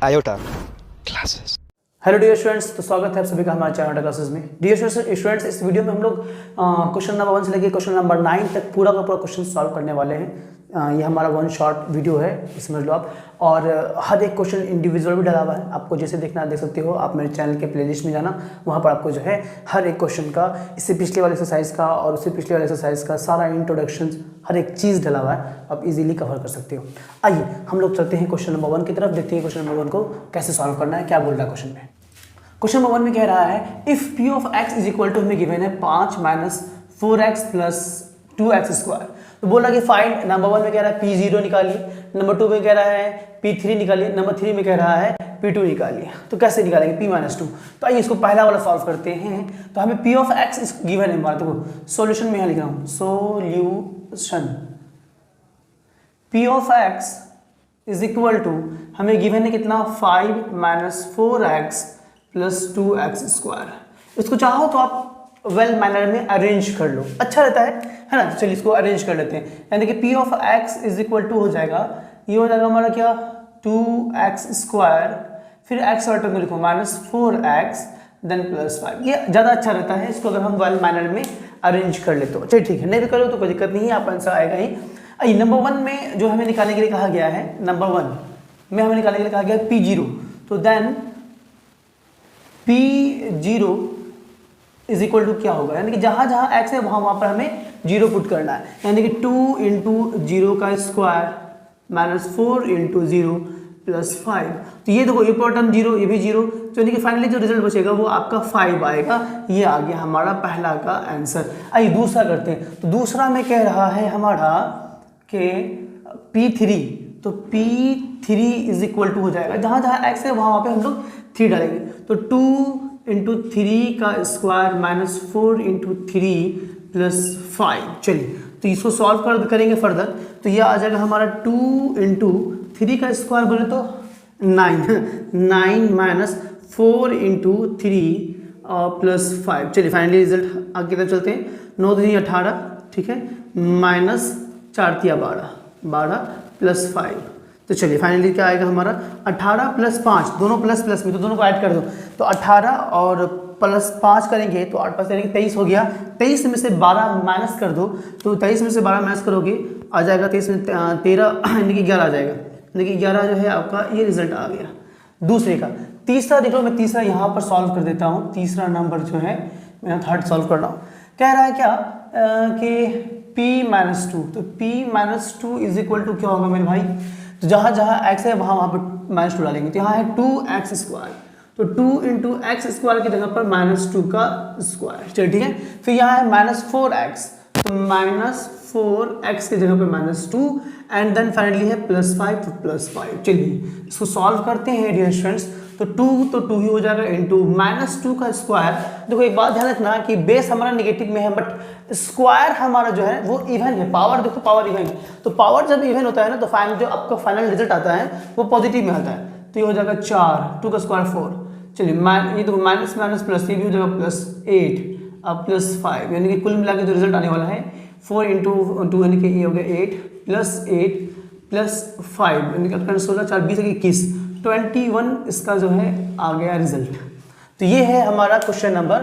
Iota Classes. Hello dear students, तो स्वागत है आप सभी का हमारे चैनल आयोटा क्लासेस में। डियर स्टूडेंट्स, इस वीडियो में हम लोग क्वेश्चन नंबर 1 से लेकर क्वेश्चन नंबर 9 तक पूरा का पूरा क्वेश्चन सॉल्व करने वाले हैं। ये हमारा वन शॉर्ट वीडियो है, समझ लो आप। और हर एक क्वेश्चन इंडिविजुअल भी डाला हुआ है, आपको जैसे देखना देख सकते हो। आप मेरे चैनल के प्लेलिस्ट में जाना, वहाँ पर आपको जो है हर एक क्वेश्चन का, इससे पिछले वाले एक्सरसाइज का और उससे पिछले वाले एक्सरसाइज का सारा इंट्रोडक्शन, हर एक चीज़ डला हुआ है, आप इजीली कवर कर सकते हो। आइए हम लोग चलते हैं क्वेश्चन नंबर 1 की तरफ, देखते हैं क्वेश्चन नंबर 1 को कैसे सॉल्व करना है, क्या बोल रहा है क्वेश्चन में। क्वेश्चन नंबर 1 में कह रहा है if p of x is equal to, हमें गिवन है 5 minus 4x plus 2x square. तो बोला कि फाइंड, नंबर 1 में कह रहा है p0 निकालिए, नंबर 2 में कह रहा है p3 निकालिए, नंबर 3 में कह रहा है p2 निकालिए। तो कैसे निकालेंगे p माइनस 2? तो आइए इसको पहला वाला सॉल्व करते हैं। तो हमें p ऑफ x इस गिवन है हमारा, देखो सोल्यूशन में यहाँ लिख रहा हूँ, solution p of x is equal to, हमें गिवन है कितना, 5 minus 4x plus 2x square. इसको चाहो तो आप वेल मैनर में अरेंज कर लो, अच्छा रहता है ना। तो चलिए इसको अरेंज कर लेते हैं। यानी कि p of x is equal to हो जाएगा, ये हो जाएगा हमारा क्या, 2x स्क्वायर, फिर x और टर्म में लिखो माइनस 4x देन प्लस 5। ये ज़्यादा अच्छा रहता है, इसको अगर हम वेल मैनर में अरेंज कर लेते हो। चलिए ठीक है, नहीं भी करो तो कोई दिक्कत नहीं है, आपका आंसर आएगा ही। आइए नंबर 1 में जो हमें निकालने के लिए कहा गया है, नंबर 1 में हमें निकालने के लिए कहा गया है p0। तो then p0 is equal to क्या होगा, यानी कि जहाँ जहाँ x है वहाँ पर हमें 0 पुट करना है। यानी कि 2 इंटू 0 का स्क्वायर माइनस 4 इंटू 0 प्लस 5। तो ये देखो, ये टर्म 0, ये भी 0, तो यानी कि फाइनली जो रिजल्ट बचेगा वो आपका 5 आएगा। ये आ गया हमारा पहला का आंसर। आइए दूसरा करते हैं। तो दूसरा में कह रहा है हमारा कि p3, तो p3 इज इक्वल टू हो जाएगा, जहाँ जहाँ x है वहाँ पे हम लोग 3 डालेंगे। तो 2 इंटू 3 का स्क्वायर माइनस 4 इंटू 3 प्लस 5। चलिए तो इसको सॉल्व करेंगे फर्दर। तो यह आ जाएगा हमारा 2 इंटू 3 का स्क्वायर बोले तो 9 माइनस 4 इंटू 3 प्लस 5। चलिए फाइनली रिजल्ट आगे तक चलते हैं। 9 3 18, ठीक है, माइनस 4 3 12 प्लस 5। तो चलिए फाइनली क्या आएगा हमारा, 18 प्लस 5, दोनों प्लस प्लस में, तो दोनों को ऐड कर दो। तो 18 और प्लस 5 करेंगे तो 8 पास यानी 23 हो गया। 23 में से 12 माइनस कर दो, तो 23 में से 12 माइनस करोगे आ जाएगा 23 में 13 यानी कि 11 आ जाएगा। यानी कि 11 जो है आपका ये रिजल्ट आ गया दूसरे का। तीसरा देख लो, मैं तीसरा यहाँ पर सॉल्व कर देता हूँ। तीसरा नंबर जो है मैं थर्ड सॉल्व कर रहा हूँ। कह रहा है क्या कि p माइनस 2, तो p minus 2 is equal to क्या होगा मेरे भाई, तो जहाँ जहाँ x है वहाँ पर माइनस 2 डालेंगे। तो यहाँ है 2x स्क्वायर, तो 2 इंटू एक्स स्क्वायर की जगह पर माइनस 2 का स्क्वायर। चलिए ठीक है, फिर यहाँ है माइनस 4x, तो माइनस 4x की जगह पर माइनस 2 एंड देन फाइनली है प्लस 5, तो प्लस 5। चलिए इसको सॉल्व करते हैं डियर स्टूडेंट्स। तो 2 ही हो जाएगा इंटू माइनस 2 का स्क्वायर। देखो एक बात ध्यान रखना कि बेस हमारा नेगेटिव में है, बट स्क्वायर हमारा जो है वो इवन है। पावर देखो, पावर इवन है, तो पावर जब इवन होता है ना, तो फाइनल जो आपका फाइनल रिजल्ट आता है वो पॉजिटिव में आता है। तो ये हो जाएगा 4, 2 का स्क्वायर 4। चलिए ये देखो माइनस माइनस प्लस, ये भी हो जाएगा प्लस 8 अब प्लस 5, यानी कि कुल मिला के जो रिजल्ट आने वाला है 4 इंटू 2 यानी कि ये हो गया 8 प्लस 5, यानी कि 16 4 20 21 21 इसका जो है आ गया रिजल्ट। तो ये है हमारा क्वेश्चन नंबर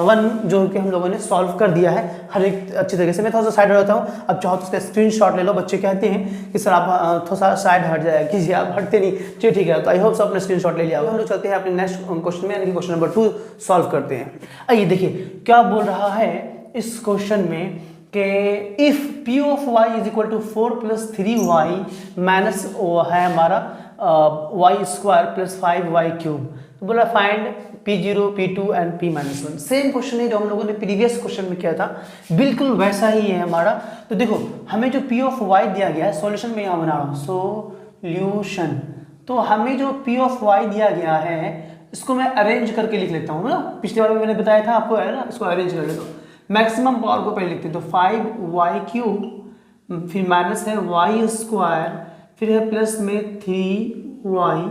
1 जो कि हम लोगों ने सॉल्व कर दिया है हर एक अच्छी तरीके से। मैं थोड़ा सा साइड हट जाता हूँ, अब चाहो तो उसका स्क्रीनशॉट ले लो। बच्चे कहते हैं कि सर आप थोड़ा सा साइड हट जाए कीजिए, आप हटते नहीं। चलिए ठीक है, तो आई होप सब अपने स्क्रीनशॉट ले लिया होगा। हम लोग चलते हैं अपने नेक्स्ट क्वेश्चन में, यानी कि क्वेश्चन नंबर 2 सॉल्व करते हैं। आइए देखिए क्या बोल रहा है इस क्वेश्चन में कि if p of y is equal to 4 plus 3y minus है हमारा y square plus 5y cube. तो बोला find p0 p2 and p minus 1। Same question है जो हम लोगों ने प्रीवियस क्वेश्चन में किया था, बिल्कुल वैसा ही है हमारा। तो देखो हमें जो p ऑफ y दिया गया है, सॉल्यूशन में यहाँ बना रहा हूँ सोल्यूशन। तो हमें जो p ऑफ y दिया गया है इसको मैं अरेंज करके लिख लेता हूँ ना, पिछले बार में मैंने बताया था आपको, है ना। इसको अरेंज कर लेता हूँ, मैक्सिमम पावर को पहले लिखते हैं। तो 5y क्यूब, फिर माइनस है y स्क्वायर, फिर है प्लस में 3y,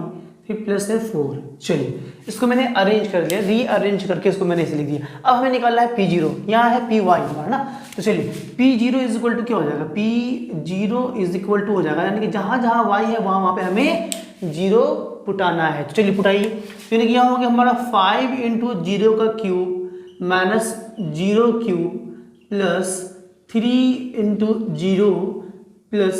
फिर प्लस है 4। चलिए इसको मैंने अरेंज कर लिया, रीअरेंज करके इसको मैंने इसे लिख दिया। अब हमें निकालना है p0, यहाँ है py हमारा ना। तो चलिए p0 इज इक्वल टू क्या हो जाएगा, p0 इज इक्वल टू हो जाएगा, यानी कि जहाँ जहाँ y है वहाँ पे हमें 0 पुटाना है। तो चलिए पुटाइए। तो यानी क्या हो गया हमारा 5 इंटू 0 का cube minus 0 cube plus 3 into 0 plus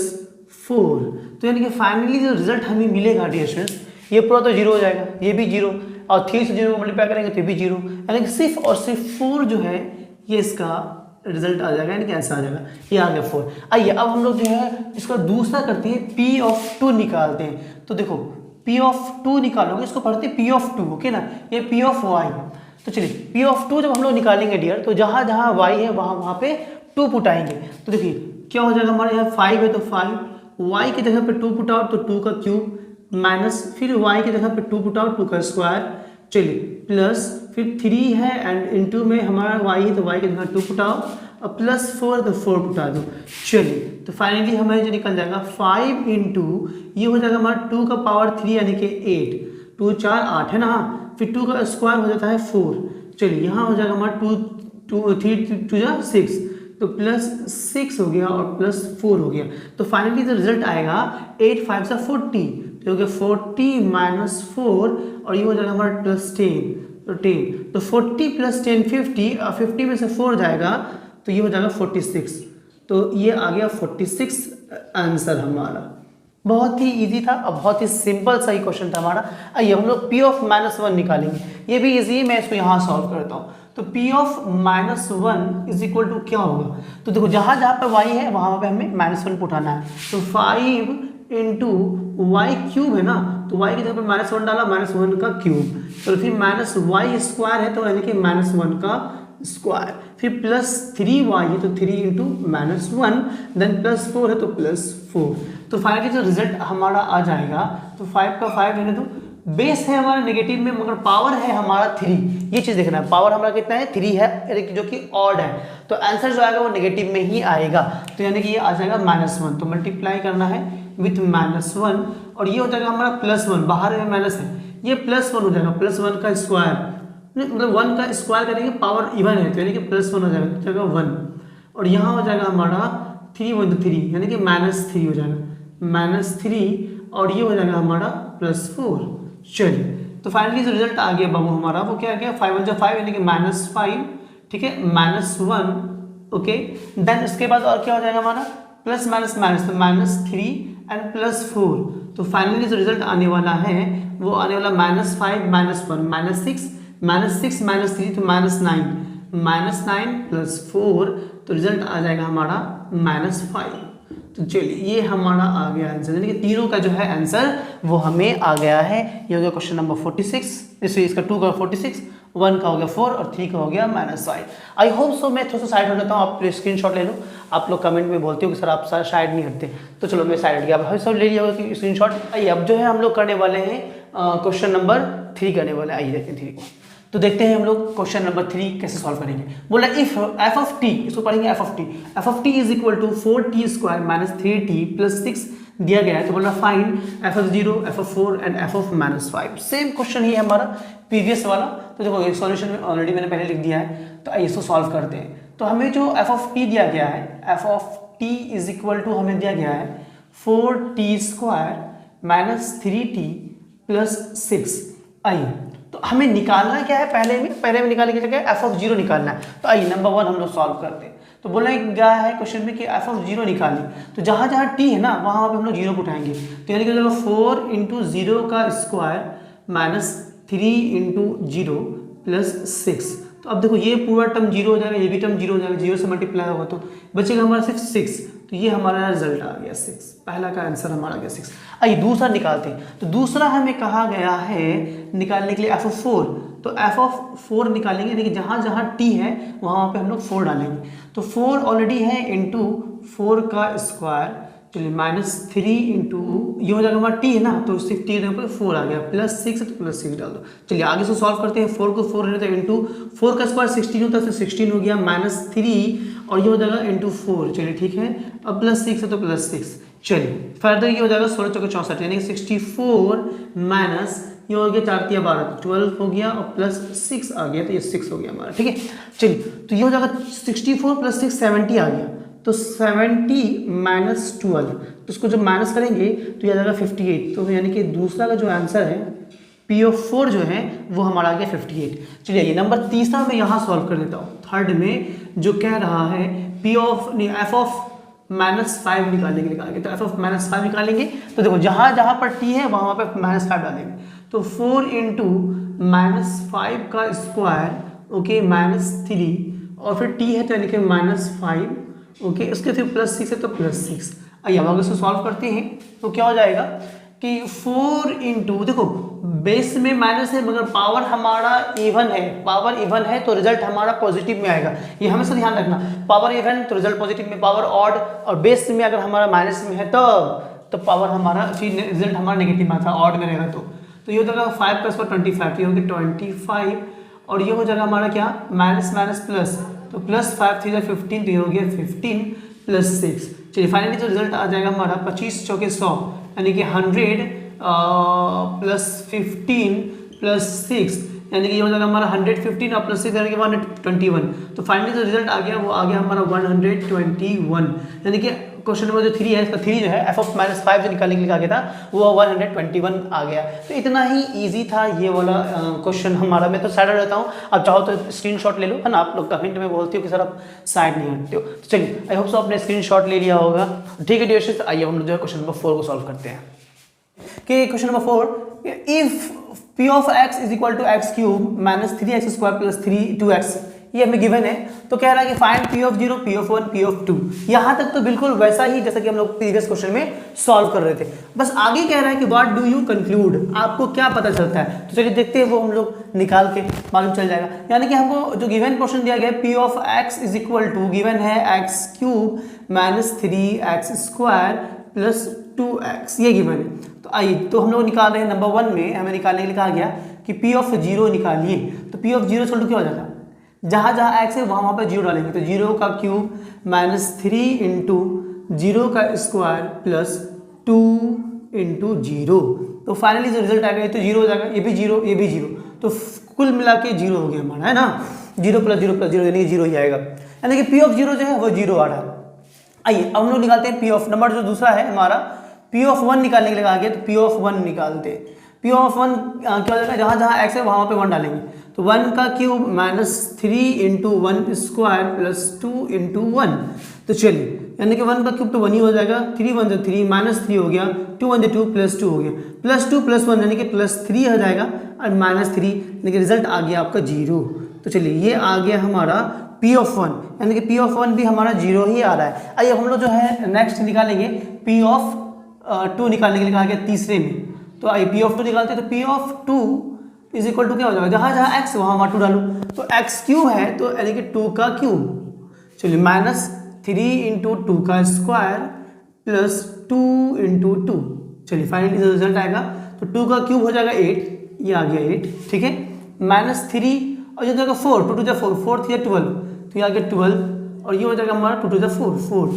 4। तो यानी कि फाइनली जो रिजल्ट हमें मिलेगा डियर स्टूडेंट्स, ये पूरा तो जीरो हो जाएगा, ये भी जीरो, और 3 से 0 को मल्टीप्लाई करेंगे तो ये भी जीरो, यानी कि सिर्फ और सिर्फ 4 जो है ये इसका रिजल्ट आ जाएगा, यानी कि ऐसा आ जाएगा, ये आ गया 4। आइए अब हम लोग जो है इसका दूसरा करते हैं, P(2) निकालते हैं। तो देखो P(2) निकालोगे, इसको पढ़ते हैं P(2), ओके ना, ये P(y). तो चलिए P(2) जब हम लोग निकालेंगे डियर, तो जहाँ जहाँ y है वहाँ पे 2 पुटाएंगे। तो देखिए क्या हो जाएगा हमारे यहाँ 5 है तो 5, y की जगह पे 2 पुटाओ तो 2 का क्यूब, माइनस फिर y की जगह पे 2 पुटाओ 2 का स्क्वायर, चलिए प्लस फिर 3 है एंड इनटू में हमारा y है तो y की जगह 2 पुटाओ और प्लस 4 तो 4 पुटा दो। चलिए तो फाइनली हमें जो निकल जाएगा 5 इंटू ये हो जाएगा हमारा 2 का पावर 3 यानी कि 8, 2 4 8 है ना, फिर 2 का स्क्वायर हो जाता है 4। चलिए यहाँ हो जाएगा हमारा 3 2 6, तो प्लस 6 हो गया और प्लस 4 हो गया। तो फाइनली जो रिजल्ट आएगा 8 5 से 40, तो हो गया 40 माइनस 4 और ये हो जाएगा हमारा प्लस 10, तो 10, तो 40 प्लस 10 50, और 50 में से 4 जाएगा तो ये हो जाएगा 46। तो ये आ गया 46 आंसर हमारा। बहुत ही इजी था और बहुत ही सिंपल सा ही क्वेश्चन था हमारा। आइए हम लोग P(-1) निकालेंगे, ये भी इजी है, मैं इसको यहाँ सॉल्व करता हूँ। तो P(-1) इज इक्वल टू क्या होगा, तो देखो जहाँ जहाँ पे y है वहाँ पे हमें -1 पुटाना है। तो 5 इंटू वाई क्यूब है ना, तो y की जगह पे -1 डाला, -1 का क्यूब, तो फिर -y² है तो यानी कि -1 का स्क्वायर, फिर प्लस 3y है तो 3 इंटू -1, देन प्लस 4 है तो प्लस 4। तो फाइनली जो रिजल्ट हमारा आ जाएगा, तो 5 का 5 रहने दो, बेस है हमारा नेगेटिव में मगर पावर है हमारा 3, ये चीज़ देखना है, पावर हमारा कितना है 3 है जो कि ऑड है, तो आंसर जो आएगा वो नेगेटिव में ही आएगा। तो यानी कि ये आ जाएगा -1, तो मल्टीप्लाई करना है विथ -1 और ये हो जाएगा हमारा +1, बाहर में माइनस है, ये +1 हो जाएगा, +1 का स्क्वायर, मतलब 1 का स्क्वायर करेंगे पावर इवन है तो यानी कि +1 हो जाएगा 1, और यहाँ हो जाएगा हमारा 3 1 3 यानी कि -3 हो जाएगा, -3 और ये हो जाएगा हमारा +4। चलिए तो फाइनली जो रिजल्ट आ गया बाबू हमारा वो क्या आ गया, 5 1 जा 5 यानी कि -5, ठीक है, -1, ओके। देन इसके बाद और क्या हो जाएगा हमारा प्लस माइनस माइनस, तो -3 एंड +4। तो फाइनली जो रिजल्ट आने वाला है वो आने वाला -5 -1 -6 -3 तो -9 +4, तो रिजल्ट आ जाएगा हमारा -5। तो चलिए ये हमारा आ गया आंसर, यानी कि तीनों का जो है आंसर वो हमें आ गया है। ये हो गया क्वेश्चन नंबर 46, इससे इसका 2 का 46, 1 का हो गया 4 और 3 का हो गया -5। आई होप सो मैं थोड़ा सा साइड हो जाता हूँ, आप स्क्रीनशॉट ले लो। आप लोग कमेंट में बोलते हो कि सर आप साइड नहीं हटते, तो चलो मैं साइड हट गया, अब सब ले लिया होगा कि स्क्रीनशॉट। आइए अब जो है हम लोग करने वाले हैं क्वेश्चन नंबर 3 करने वाले, आइए देखते हैं 3 को। तो देखते हैं हम लोग क्वेश्चन नंबर 3 कैसे सॉल्व करेंगे। बोला इफ f ऑफ t, इसको पढ़ेंगे f of t is equal to 4t square minus 3t plus 6 दिया गया है। तो बोला find f of 0, f of 4 and f of -5। Same question ही है हमारा प्रीवियस वाला। तो देखो सॉल्यूशन में ऑलरेडी मैंने पहले लिख दिया है, तो आइए इसको सॉल्व करते हैं। तो हमें जो f ऑफ t दिया गया है, f of t is equal to हमें दिया गया है 4t square minus 3t plus 6। आइए तो हमें निकालना क्या है, पहले में निकालने की जगह f ऑफ 0 निकालना है। तो आइए नंबर 1 हम लोग सॉल्व करते हैं। तो बोला गया है क्वेश्चन में कि f ऑफ 0 निकालिए, तो जहाँ जहाँ t है ना वहाँ पे हम लोग 0 उठाएंगे, तो यानी कि 4 इंटू 0 का स्क्वायर माइनस 3 इंटू 0 प्लस 6। तो अब देखो ये पूरा टर्म 0 हो जाएगा, ये भी टर्म 0 हो जाएगा, 0 से मल्टीप्लाई होगा तो बचेगा हमारा सिर्फ 6। तो ये हमारा रिजल्ट आ गया 6, पहला का आंसर हमारा आ गया 6। आइए दूसरा निकालते हैं। तो दूसरा हमें कहा गया है निकालने के लिए f ऑफ 4, तो f ऑफ 4 निकालेंगे, यानी कि जहाँ जहाँ t है वहाँ पे हम लोग 4 डालेंगे। तो 4 ऑलरेडी है इंटू 4 का स्क्वायर, चलिए -3 इंटू ये हो जाएगा हमारा t है ना, तो सिर्फ t पर 4 आ गया, प्लस 6 तो प्लस 6 डाल दो। चलिए आगे से सॉल्व करते हैं। 4 को 4 रहता है इंटू 4 का स्क्वायर 16 होता है, तो 16 हो गया -3 और ये हो जाएगा इंटू 4। चलिए ठीक है, अब प्लस 6 है तो प्लस 6। चलिए फर्दर ये हो जाएगा 16 चौके 64 यानी कि 64 माइनस ये हो गया 4 तिया 12, 12 हो गया और प्लस 6 आ गया, तो ये 6 हो गया हमारा, ठीक है। चलिए तो ये हो जाएगा 64 प्लस 6 70 आ गया, तो 70 माइनस 12, तो उसको जब माइनस करेंगे तो यह आ जाएगा 58। तो यानी कि दूसरा का जो आंसर है P(4) जो है वो हमारा आ गया 58। चलिए ये नंबर तीसरा मैं यहाँ सॉल्व कर देता हूँ। थर्ड में जो कह रहा है f ऑफ -5 निकालने के लिए कहा गया, तो f ऑफ -5 निकालेंगे। तो देखो जहाँ जहाँ पर t है वहाँ पे -5 डालेंगे, तो 4 इंटू -5 का स्क्वायर ओके -3 और फिर t है तो यानी कि -5 ओके, उसके फिर +6 है तो +6। आइए अब अगर इसको सॉल्व करते हैं तो क्या हो जाएगा कि 4 इंटू, देखो बेस में माइनस है मगर पावर हमारा इवन है, पावर इवन है तो रिजल्ट हमारा पॉजिटिव में आएगा, ये हमेशा ध्यान रखना। पावर इवन तो रिजल्ट पॉजिटिव में, पावर ऑड और बेस में अगर हमारा माइनस में है तो पावर हमारा रिजल्ट हमारा नेगेटिव में आता है, ऑड में रहेगा। तो ये हो जाएगा 5 + 4 25, तो ये हो गया 25 और ये हो जाएगा हमारा क्या माइनस माइनस प्लस, तो +5 3 15, तो ये हो गया 15 + 6। चलिए फाइनली जो रिजल्ट आ जाएगा हमारा 25 चौके 100 यानी कि 100 + 15 + 6 यानी कि ये हो जाएगा हमारा 115 और +6 यानी कि 121। तो फाइनली जो रिजल्ट आ गया वो आ गया हमारा 121, यानी कि क्वेश्चन नंबर जो 3 है इसका 3 जो है f ऑफ -5 जो निकालने के लिए आ गया था वो 121 आ गया। तो इतना ही इजी था ये वाला क्वेश्चन हमारा। मैं तो साइड रहता हूँ, आप चाहो तो स्क्रीनशॉट ले लो, है ना। आप लोग कमेंट में बोलते हो कि सर आप साइड नहीं हटते हो, तो चलिए आई होप सो आपने स्क्रीनशॉट ले लिया होगा। ठीक है डियर स्टूडेंट्स, आइए हम लोग जो है क्वेश्चन नंबर 4 को सॉल्व करते हैं। कि question number 4, if p of x is equal to x³ - 3x² + 2x, ये हमें गिवन है। तो कह रहा है कि find p of 0, p of 1, p of 2। यहाँ तक तो बिल्कुल वैसा ही जैसा कि हम लोग प्रीवियस क्वेश्चन में सॉल्व कर रहे थे, बस आगे कह रहा है कि व्हाट डू यू कंक्लूड, आपको क्या पता चलता है। तो चलिए देखते हैं, वो हम लोग निकाल के मालूम चल जाएगा। यानी कि हमको जो गिवन क्वेश्चन दिया गया है p of x is equal to given है x³ - 3x² + 2x, ये गिवन है। तो आइए तो हम लोग निकाल रहे हैं। नंबर 1 में हमें निकालने के लिए कहा गया कि p ऑफ 0 निकालिए। तो p ऑफ 0 छोड़ क्या हो जाता है, जहाँ जहाँ x है वहाँ पर 0 डालेंगे, तो 0 का क्यूब -3 इंटू 0 का स्क्वायर प्लस 2 इंटू 0। तो फाइनली जो रिजल्ट आएगा ये तो 0 हो जाएगा, ये भी 0, ये भी 0, तो कुल मिला के 0 हो गया हमारा, है ना। 0 + 0 + 0 यानी कि 0 ही आएगा, यानी कि p ऑफ 0 जो है वो 0 आ रहा है। आइए अब हम लोग निकालते हैं p ऑफ, नंबर जो दूसरा है हमारा p ऑफ 1 निकालने के लिए कहा गया, तो p ऑफ 1 निकालते हैं। p ऑफ 1 क्या हो जाएगा, जहाँ जहाँ x है वहाँ पे 1 डालेंगे, तो 1 का cube -3 into 1 square plus 2 into 1। तो चलिए यानी कि 1 का क्यूब तो 1 ही हो जाएगा, 3 × 1 = 3, -3 हो गया, 2 × 1 = 2 + 2 हो गया, +2 + 1 यानी कि +3 हो जाएगा और -3 यानी कि रिजल्ट आ गया आपका 0। तो चलिए ये आ गया हमारा p ऑफ 1, यानी कि p ऑफ 1 भी हमारा 0 ही आ रहा है। आइए हम लोग जो है नेक्स्ट निकालेंगे p ऑफ 2 निकालने के लिए कहा गया तीसरे में। तो आइए p ऑफ 2 निकालते हैं, तो p of 2 is equal to क्या हो जाएगा, जहाँ जहाँ x वहाँ 2 डालू, तो x³ है तो यानी कि 2 का क्यूब, चलिए -3 इंटू 2 का स्क्वायर प्लस 2 इंटू 2। चलिए फाइनली जो रिजल्ट आएगा तो 2 का क्यूब हो जाएगा 8, ये आ गया 8, ठीक है, -3 और ये हो जाएगा 4, 2 × 4, 4 × 12, तो ये आ गया 12 और ये हो जाएगा हमारा 2 × 4, 4,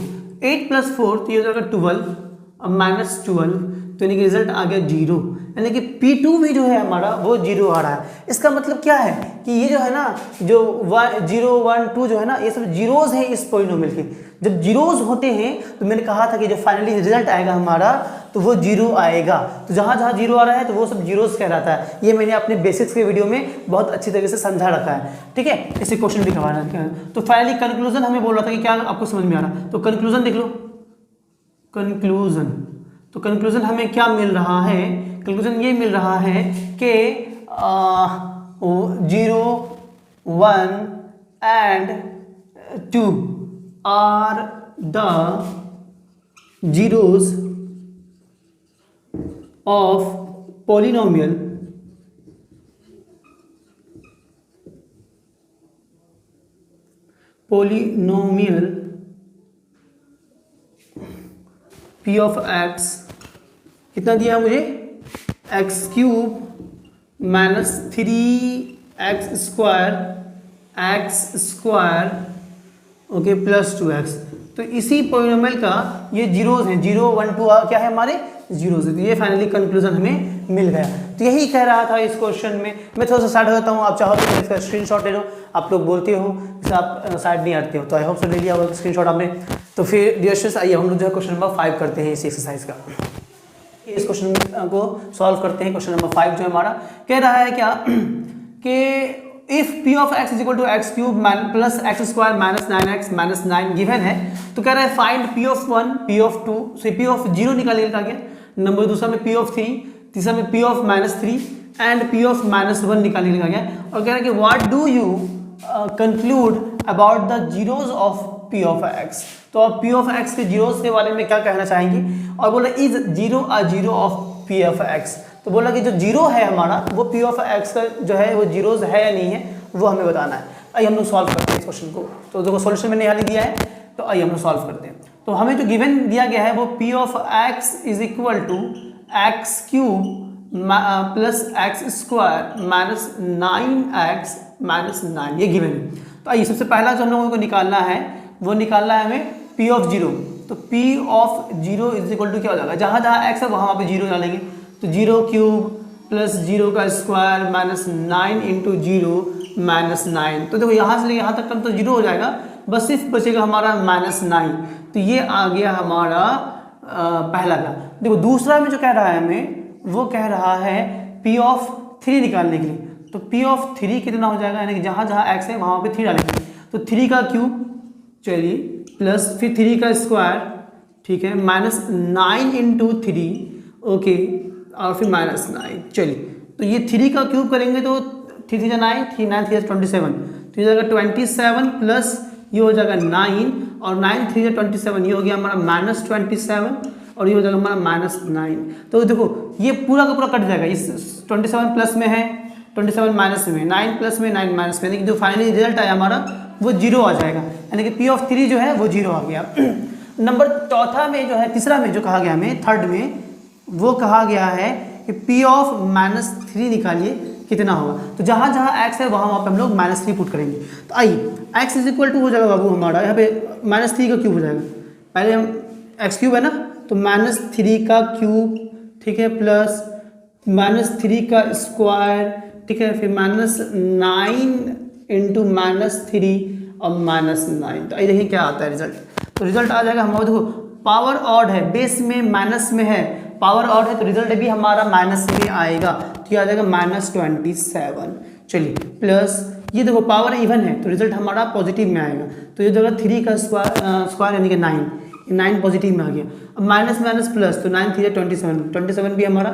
8 + 4 तो ये हो जाएगा 12 और -12, तो यानी कि रिजल्ट आ गया 0, यानी कि P2 भी जो है हमारा वो 0 आ रहा है। इसका मतलब क्या है कि ये जो है ना, जो 0 1 2 जो है ना, ये सब जीरोज हैं इस पॉलिनोमियल के। जब जीरोज होते हैं तो मैंने कहा था कि जो फाइनली रिजल्ट आएगा हमारा तो वो 0 आएगा। तो जहाँ जहाँ 0 आ रहा है तो वो सब जीरोज कहलाता है। ये मैंने अपने बेसिक्स के वीडियो में बहुत अच्छी तरीके से समझा रखा है, ठीक है। इसे क्वेश्चन भी करवाना है। तो फाइनली कंक्लूजन हमें बोल रहा था कि क्या आपको समझ में आ रहा, तो कंक्लूजन देख लो। कंक्लूजन, तो कंक्लूजन हमें क्या मिल रहा है, कंक्लूजन ये मिल रहा है कि 0 1 and 2 are the zeros of polynomial p of x, कितना दिया मुझे, x³ -3x² okay plus 2x। तो इसी पॉलिनोमियल का ये जीरोज हैं, 0 1 2 क्या है हमारे जीरोज है। तो ये फाइनली कंक्लूजन हमें मिल गया। तो यही कह रहा था इस क्वेश्चन में। मैं थोड़ा सा साइड हो जाता हूँ, आप चाहो तो इसका स्क्रीनशॉट ले लो। आप लोग बोलते हो कि आप साइड नहीं हटते हो, तो आई होप सो ले लिया होगा स्क्रीनशॉट आपने। तो फिर डियर स्टूडेंट्स आइए हम लोग जो है क्वेश्चन नंबर 5 करते हैं इस एक्सरसाइज का। इस क्वेश्चन को सॉल्व करते हैं। क्वेश्चन नंबर 5 जो हमारा कह रहा है क्या कि if p of x is equal to x cube plus x square minus 9x minus 9 given है, तो कह रहा है find p of 1 p of 2 से p ऑफ 0 निकालिए कहा गया, नंबर दूसरा में p ऑफ 3, तीसरा में p of minus 3 and p of minus 1 निकालने कहा गया। और कह रहा है कि what do you conclude about the zeros of p of x। तो आप p ऑफ x के जीरोज के बारे में क्या कहना चाहेंगे, और बोला is zero a zero of p of x। तो बोला कि जो जीरो है हमारा वो p ऑफ x का जो है वो जीरोज है या नहीं है वो हमें बताना है। आइए हम लोग सॉल्व करते हैं इस क्वेश्चन को। तो देखो सॉल्यूशन मैंने यहाँ लिख दिया है, तो आइए हम लोग सॉल्व करते हैं। तो हमें जो गिवन दिया गया है वो p of x is equal to x cube plus x square minus 9x minus 9, ये गिवन है। तो आइए सबसे पहला जो हम लोगों को निकालना है वो निकालना है हमें p ऑफ 0। तो p of 0 is equal to क्या हो जाएगा, जहाँ जहाँ x है वहाँ पे 0 डालेंगे, तो 0 क्यूब प्लस 0 का स्क्वायर माइनस 9 इंटू 0 माइनस 9। तो देखो यहाँ से लेके यहाँ तक तो 0 हो जाएगा, बस सिर्फ बचेगा हमारा माइनस 9। तो ये आ गया हमारा पहला का। देखो दूसरा में जो कह रहा है हमें वो कह रहा है p ऑफ 3 निकालने के लिए। तो p ऑफ 3 कितना हो जाएगा, यानी कि जहाँ जहाँ x है वहाँ पे 3 डालेंगे, तो 3 का क्यूब चलिए प्लस फिर 3 का स्क्वायर, ठीक है, माइनस 9 इंटू 3 ओके, और फिर माइनस 9। चलिए तो ये 3 का क्यूब करेंगे तो 3 3 9, 3 9 3 27, तो ये जाएगा 27 प्लस ये हो जाएगा 9 और 9 3 27, ये हो गया हमारा माइनस 27 और ये हो जाएगा हमारा माइनस 9। तो देखो ये पूरा का पूरा कट जाएगा, इस 27 प्लस में है 27 माइनस में 9 प्लस में 9 माइनस में, यानी कि जो फाइनली रिजल्ट आया हमारा वो 0 आ जाएगा, यानी कि p ऑफ 3 जो है वो 0 आ गया। नंबर चौथा में जो है, तीसरा में जो कहा गया हमें, थर्ड में वो कहा गया है कि p ऑफ माइनस 3 निकालिए कितना होगा। तो जहाँ जहाँ x है वहाँ पे हम लोग माइनस 3 पुट करेंगे। तो आइए x इज इक्वल टू हो जाएगा बाबू हमारा यहाँ पे माइनस 3 का क्यूब हो जाएगा, पहले हम x क्यूब है ना, तो माइनस 3 का क्यूब, ठीक है, प्लस माइनस 3 का स्क्वायर, ठीक है, फिर माइनस 9 इंटू माइनस 3 और माइनस 9। तो आइए देखिए क्या आता है रिजल्ट। तो रिजल्ट आ जाएगा हमारा, देखो पावर ऑड है, बेस में माइनस में है, पावर ऑड है तो रिजल्ट भी हमारा माइनस में आएगा, तो ये आ जाएगा माइनस 27। चलिए प्लस ये देखो पावर इवन है तो रिजल्ट हमारा पॉजिटिव में आएगा, तो ये जगह 3 का स्क्वायर यानी कि 9 पॉजिटिव में आ गया। अब माइनस माइनस प्लस, तो 9 3 27 भी हमारा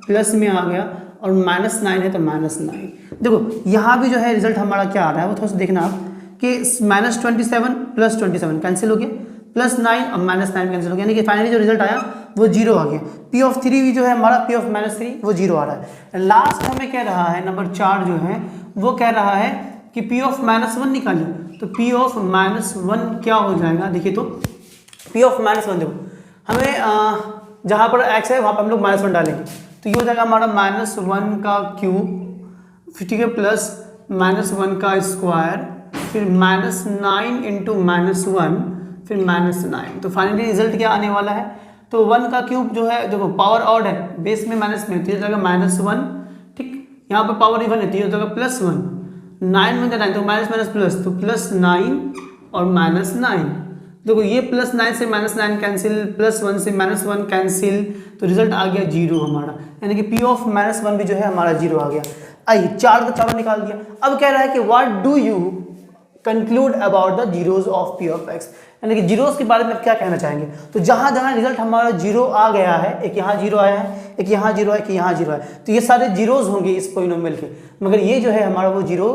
प्लस में आ गया, और माइनस 9 है तो माइनस 9। देखो यहाँ भी जो है रिजल्ट हमारा क्या आ रहा है वो थोड़ा सा देखना आप, कि माइनस 27 प्लस 27 कैंसिल हो गया, प्लस 9 और माइनस 9 कैंसिल हो गया, यानी कि फाइनली जो रिजल्ट आया वो 0 आ गया। p ऑफ 3 भी जो है हमारा p ऑफ माइनस 3 वो 0 आ रहा है। लास्ट हमें कह रहा है नंबर 4 जो है वो कह रहा है कि p ऑफ माइनस 1 निकालिए। तो p ऑफ माइनस 1 क्या हो जाएगा, देखिए तो p ऑफ माइनस 1 देखो हमें जहाँ पर x है वहाँ पर हम लोग माइनस 1 डालेंगे, तो ये हो जाएगा हमारा माइनस 1 का क्यूब, ठीक है, प्लस माइनस 1 का स्क्वायर, फिर माइनस 9 इंटू माइनस 1, फिर माइनस 9। तो फाइनली रिजल्ट क्या आने वाला है, तो 1 का क्यूब जो है देखो पावर ऑड है, बेस में माइनस में, तो ये जाएगा माइनस 1, ठीक, यहाँ पर पावर इवन है तो ये जाएगा प्लस 1, 9 में 9 तो माइनस माइनस प्लस, तो प्लस 9 और माइनस 9। देखो ये प्लस 9 से माइनस 9 कैंसिल, प्लस 1 से माइनस 1 कैंसिल, तो रिजल्ट आ गया 0 हमारा, यानी कि p ऑफ माइनस 1 भी जो है हमारा 0 आ गया। आइए 4 का 4 निकाल दिया। अब कह रहा है कि what do you conclude about the zeros of p of x, यानी कि जीरोज के बारे में क्या कहना चाहेंगे। तो जहाँ जहाँ रिजल्ट हमारा 0 आ गया है, एक यहाँ 0 आया है, एक यहाँ 0 है, एक यहाँ 0 है, तो ये सारे जीरोज होंगे इस पोलिनोमियल के, मगर ये जो है हमारा वो 0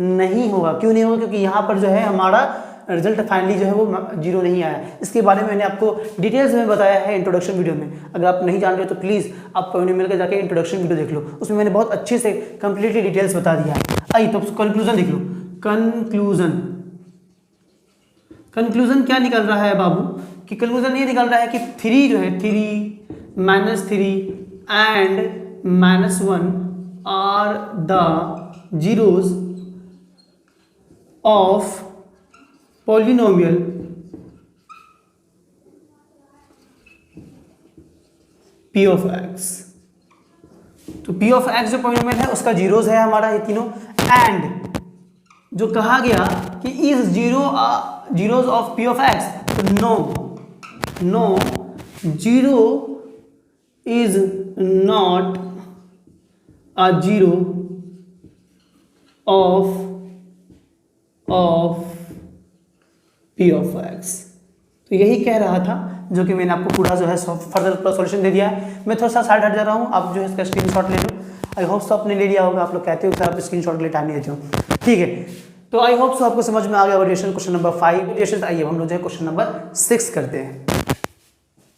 नहीं होगा। क्यों नहीं होगा, क्योंकि यहाँ पर जो है हमारा रिजल्ट फाइनली जो है वो 0 नहीं आया। इसके बारे में मैंने आपको डिटेल्स में बताया है इंट्रोडक्शन वीडियो में, अगर आप नहीं जान रहे तो प्लीज़ आप पोलिनोमियल के जाके इंट्रोडक्शन वीडियो देख लो, उसमें मैंने बहुत अच्छे से कंप्लीटली डिटेल्स बता दिया है। आइए तो कंक्लूजन देख लो। कंक्लूजन क्या निकल रहा है बाबू, कि कंक्लूजन ये निकल रहा है कि 3 जो है 3 minus 3 and minus 1 are the zeros of polynomial p of x। तो p ऑफ x जो पॉलिनोमियल है उसका जीरोज है हमारा ये तीनों, एंड जो कहा गया कि is zeros of p of x, तो no 0 is not a zero of p of x। तो यही कह रहा था, जो कि मैंने आपको पूरा जो है फर्दर पूरा सॉल्यूशन दे दिया है। मैं थोड़ा सा साइड हट जा रहा हूँ, आप जो है इसका स्क्रीनशॉट ले लो। आई होप सो आपने ले लिया होगा, आप लोग कहते हो सर आप स्क्रीनशॉट के लिए टाइम नहीं देते हो, ठीक है। तो आई होप सो आपको समझ में आ गया वेरिएशन क्वेश्चन नंबर 5 वेरिएशन। आइए हम लोग जो है क्वेश्चन नंबर 6 करते हैं।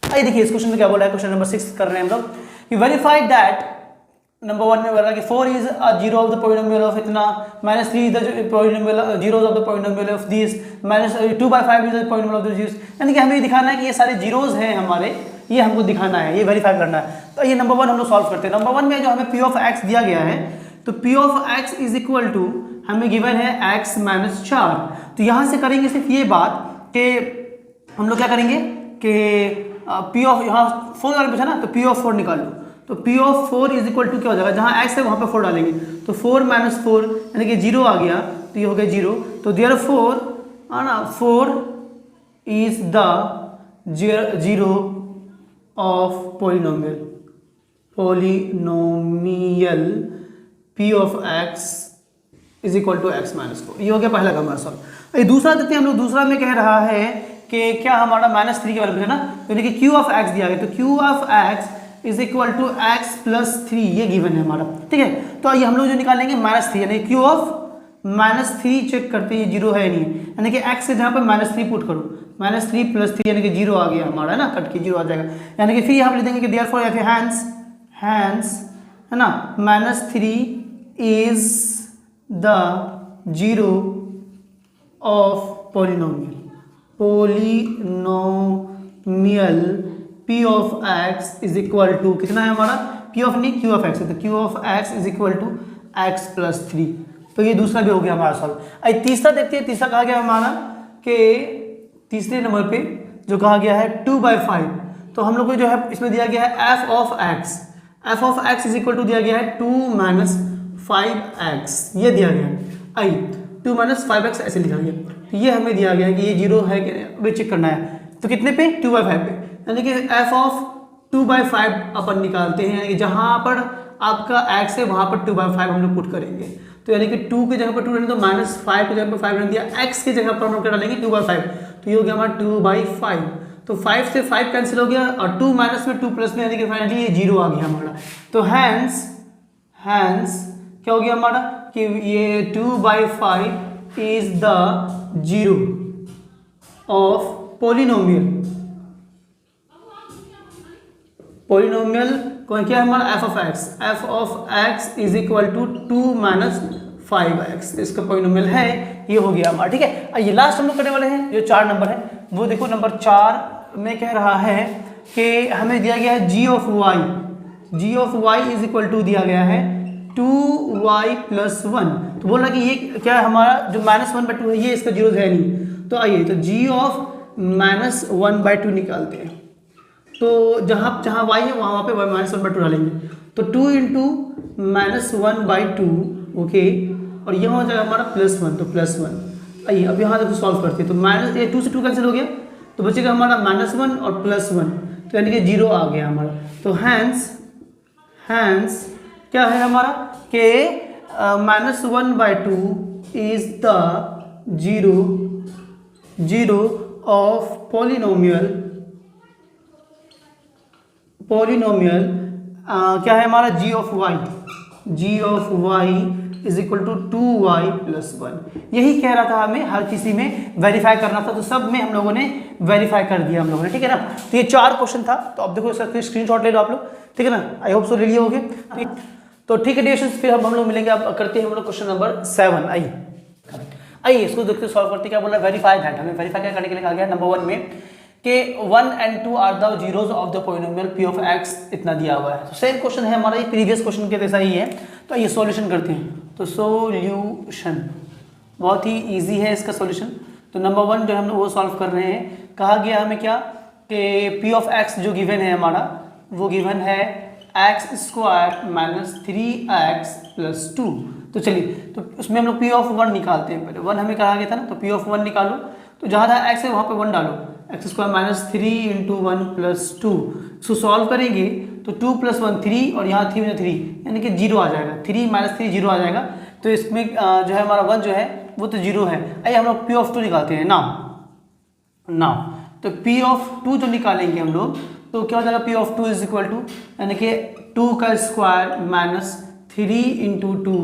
आइए देखिए इस क्वेश्चन में क्या बोला है। क्वेश्चन नंबर 6 कर रहे हैं हम लोग कि वेरीफाई दैट नंबर 1 में बोला कि 4 is a zero of the polynomial of इतना, -3 इज the polynomial zeros of the polynomial of this, -2/5 इज द पॉलिनोमियल ऑफ दिस। यानी कि हमें दिखाना है कि ये सारे जीरोस हैं हमारे, ये हमको दिखाना है, ये वेरीफाई करना है। तो ये नंबर 1 हम लोग सॉल्व करते हैं। नंबर 1 में जो हमें p ऑफ x दिया गया है, तो p of x is equal to हमें गिवन है x - 4। तो यहाँ से करेंगे सिर्फ ये बात कि हम लोग क्या करेंगे कि p ऑफ यहाँ 4 वाले पूछा ना, तो p ऑफ 4 निकाल लो। तो p of 4 is equal to क्या हो जाएगा, जहाँ x है वहाँ पे 4 डालेंगे, तो 4 - 4 यानी कि 0 आ गया, तो ये हो गया 0। तो देयरफॉर ना 4 इज the zero of polynomial p of x is equal to x - 4। ये हो गया पहला का हमारा सॉल्व। दूसरा देखते हैं हम लोग। दूसरा में कह रहा है कि क्या हमारा -3 के बारे में है ना, यानी कि q ऑफ x दिया गया, तो q of x is equal to x + 3 ये गिवन है हमारा, ठीक है। तो आइए हम लोग जो निकालेंगे -3 यानी q ऑफ -3 चेक करते हैं, ये 0 है नहीं, यानी कि x से जहाँ पर -3 पुट करो, -3 + 3 यानी कि 0 आ गया हमारा, है ना, कट के 0 आ जाएगा। यानी कि फिर यहाँ पर लिख देंगे कि देयरफॉर या फिर हैंस है ना, -3 इज the zero of polynomial p of x is equal to कितना है हमारा, p ऑफ नहीं q ऑफ x है, तो q of x is equal to x + 3। तो ये दूसरा भी हो गया हमारा सॉल्व। तीसरा देखते हैं। तीसरा कहा गया हमारा कि तीसरे नंबर पे जो कहा गया है 2/5, तो हम लोग को जो है इसमें दिया गया है f of x is equal to दिया गया है 2 - 5x, ये दिया गया है। 2 - 5x ऐसे लिखा गया, तो ये हमें दिया गया है कि ये 0 है कि अभी चेक करना है। तो कितने पे, 2/5 पे, यानी कि f ऑफ 2/5 अपन निकालते हैं, यानी कि जहाँ पर आपका x है वहाँ पर 2/5 हम लोग पुट करेंगे। तो यानी कि 2 की जगह पर 2 रहने दो, -5 की जगह पर 5 रहने दिया, x की जगह पर हम लोग क्या डालेंगे 2/5, तो ये हो गया हमारा 2/5। तो 5 से 5 कैंसिल हो गया और 2 माइनस में 2 प्लस में, यानी कि फाइनली ये 0 आ गया हमारा। तो हैंस क्या हो गया हमारा कि ये 2/5 इज द जीरो ऑफ पॉलिनोमियल क्या है हमारा f of x is equal to 2 - 5x, इसका पॉलिनोमियल है, ये हो गया हमारा, ठीक है। ये लास्ट हम लोग करने वाले हैं, जो 4 नंबर है वो देखो। नंबर 4 में कह रहा है कि हमें दिया गया है g of y is equal to दिया गया है 2y + 1। तो बोल रहा कि ये क्या है हमारा जो -1/2 है, ये इसका जीरो है नहीं। तो आइए तो g ऑफ -1/2 निकालते हैं। तो जहाँ y है वहाँ पे -1/2 डालेंगे, तो 2 × -1/2, ओके, और यहाँ हो जाएगा हमारा +1, तो +1। आइए अब यहाँ देखो सॉल्व करते हैं, तो ये 2 से 2 कैंसिल हो गया, तो बचेगा हमारा -1 और +1, तो यानी कि 0 आ गया हमारा। तो हैंस क्या है हमारा कि -1/2 इज द जीरो ऑफ पॉलिनोमियल क्या है हमारा g of y is equal to 2y + 1। यही कह रहा था हमें, हर किसी में वेरीफाई करना था, तो सब में हम लोगों ने वेरीफाई कर दिया हम लोगों ने, ठीक है ना। तो ये 4 क्वेश्चन था, तो अब देखो इसका स्क्रीनशॉट ले लो आप लोग, ठीक है ना। आई होप सो ले लिए होगे, तो ठीक है डियर्स, फिर हम लोग मिलेंगे। अब करते हैं हम लोग क्वेश्चन नंबर 7। आइए इसको देखते सॉल्व करते, क्या बोल रहा है, वेरीफाई दैट। हमें वेरीफाई क्या करने के लिए कहा गया नंबर 1 में कि 1 and 2 are the zeros of the polynomial p of x, इतना दिया हुआ है। तो सेम क्वेश्चन है हमारा, ये प्रीवियस क्वेश्चन के जैसा ही है। तो आइए सॉल्यूशन करते हैं। तो सॉल्यूशन बहुत ही इजी है इसका सॉल्यूशन। तो नंबर 1 जो हम लोग वो सॉल्व कर रहे हैं, कहा गया हमें क्या कि p ऑफ x जो गिवन है हमारा, वो गिवन है x² - 3x + 2। तो चलिए, तो उसमें हम लोग p ऑफ 1 निकालते हैं। पहले 1 हमें कहा गया था ना, तो p ऑफ 1 निकालो, तो जहाँ था x है वहाँ पे 1 डालो, x square minus 3 into 1 plus 2। इसको सॉल्व करेंगे तो 2 + 1 3 और यहाँ 3 में 3 यानी कि 0 आ जाएगा। 3 - 3 0 आ जाएगा। तो इसमें जो है हमारा 1 जो है वो तो 0 है। आइए हम लोग P(2) निकालते हैं नाउ। तो P(2) जो निकालेंगे हम लोग तो क्या हो जाएगा, P(2) इज इक्वल टू यानी कि 2 का स्क्वायर माइनस 3 इंटू 2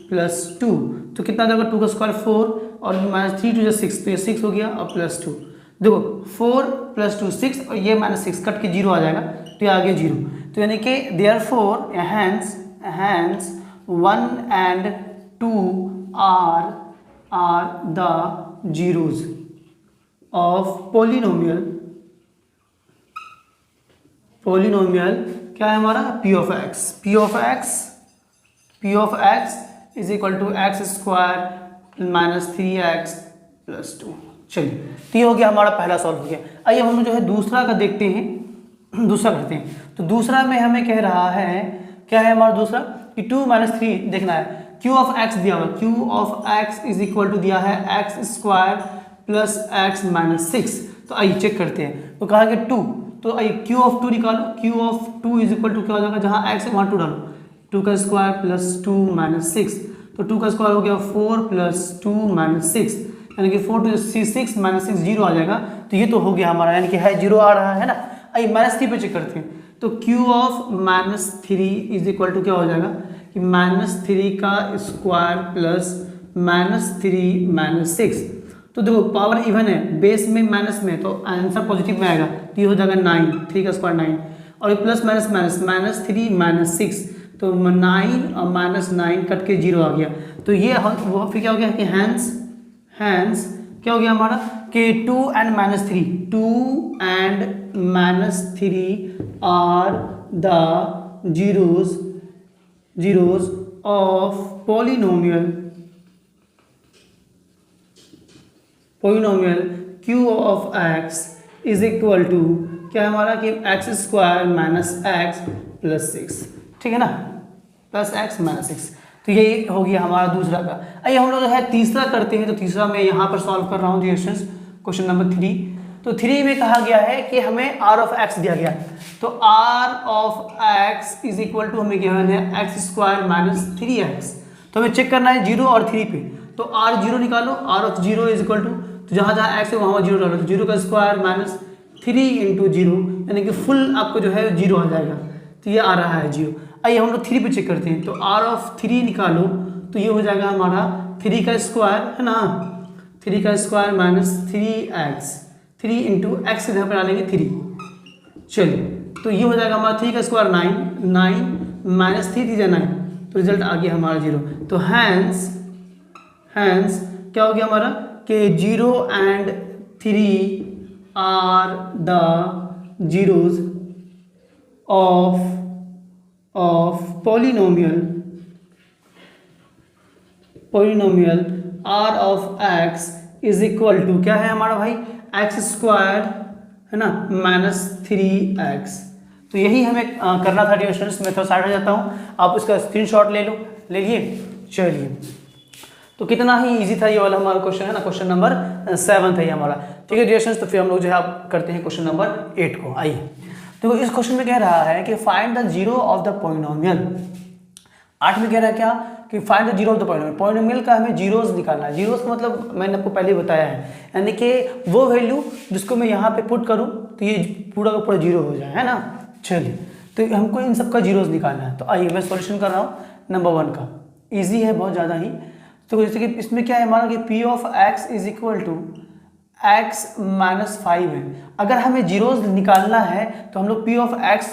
प्लस 2। तो कितना जाएगा, 2 का स्क्वायर 4 और माइनस 3 टू 6, तो ये 6 हो गया और प्लस 2। देखो 4 + 2 6 और ये -6 कट के 0 आ जाएगा, तो ये आ गया 0। तो यानी कि therefore hence 1 and 2 are the zeros of polynomial क्या है हमारा, P of x is equal to x² minus 3x plus 2। चलिए, तो ये हो गया हमारा पहला सॉल्व हो गया। आइए हम लोग जो है दूसरा का देखते हैं, दूसरा करते हैं। तो दूसरा में हमें कह रहा है, क्या है हमारा दूसरा कि 2 - 3 देखना है। Q of x दिया हुआ, Q of x is equal to दिया है x² प्लस x माइनस 6। तो आइए चेक करते हैं। तो कहा गया 2, तो आइए Q(2) निकालो। Q(2) इज इक्वल टू क्या हो जाएगा, जहाँ x है वहाँ 2 डालो, 2 का स्क्वायर प्लस 2 माइनस 6। तो 2 का स्क्वायर हो गया 4 + 2 - 6 यानी कि 4 to 6 माइनस 6 0 आ जाएगा। तो ये तो हो गया हमारा, यानी कि है 0 आ रहा है ना। आइए -3 पे चेक करते हैं। तो Q of -3 is equal to क्या हो जाएगा कि -3 का स्क्वायर प्लस -3 - 6। तो देखो पावर इवन है, बेस में माइनस में, तो आंसर पॉजिटिव में आएगा। तो ये हो जाएगा 9, 3 का स्क्वायर 9 और ये प्लस माइनस -3 - 6, तो 9 और -9 कट के 0 आ गया। तो ये वो फिर क्या हो गया कि हैंस क्या हो गया हमारा कि 2 and -3 are the zeros of polynomial Q of x is equal to क्या है हमारा कि x² माइनस x प्लस 6, ठीक है ना, प्लस x माइनस 6। तो ये हो गया हमारा दूसरा का। आइए हम लोग जो है तीसरा करते हैं। तो तीसरा मैं यहाँ पर सॉल्व कर रहा हूँ क्वेश्चन नंबर 3। तो 3 में कहा गया है कि हमें r of x दिया गया। तो r of x is equal to हमें गिवन है x² माइनस 3x। तो हमें चेक करना है 0 और 3 पे। तो r0 निकालो, r of 0 is equal to, तो जहाँ जहाँ x है वहाँ 0 डालो, तो 0 का स्क्वायर माइनस 3 इंटू 0 यानी कि फुल आपको जो है 0 आ जाएगा। तो ये आ रहा है 0। आइए हम लोग 3 पे चेक करते हैं। तो r of 3 निकालो, तो ये हो जाएगा हमारा 3 का स्क्वायर है ना, 3 का square minus 3x, 3 into x इधर पर डालेंगे 3। चलिए, तो ये हो जाएगा हमारा 3 का स्क्वायर 9 माइनस 3 9, तो रिजल्ट आ गया हमारा 0। तो हैंस क्या हो गया हमारा कि 0 and 3 are the zeros of polynomial r of x is equal to क्या है हमारा भाई, x² है ना माइनस 3x। तो यही हमें करना था डियर स्टूडेंट्स। मैं थोड़ा साइड हो जाता हूँ, आप उसका स्क्रीनशॉट ले लो, ले लिए। चलिए, तो कितना ही इजी था ये वाला हमारा क्वेश्चन है ना, क्वेश्चन नंबर 7 था ये हमारा। ठीक है डियर स्टूडेंट्स, तो फिर हम लोग जो है आप करते हैं क्वेश्चन नंबर 8 को। आइए, तो इस क्वेश्चन में कह रहा है कि find the zero of the polynomial. 8 में कह रहा है क्या कि find the zero of the polynomial. Polynomial का हमें जीरोस निकालना है। जीरोस का मतलब मैंने आपको पहले बताया है, यानी कि वो वैल्यू जिसको मैं यहाँ पे पुट करूँ तो ये पूरा का पूरा जीरो हो जाए, है ना। चलिए, तो हमको इन सब का जीरोस निकालना है। तो आइए मैं सॉल्यूशन कर रहा हूँ नंबर 1 का। ईजी है बहुत ज़्यादा ही। तो जैसे कि इसमें क्या है हमारा कि P of x is equal to x minus 5 है। अगर हमें जीरोस निकालना है तो हम लोग P of x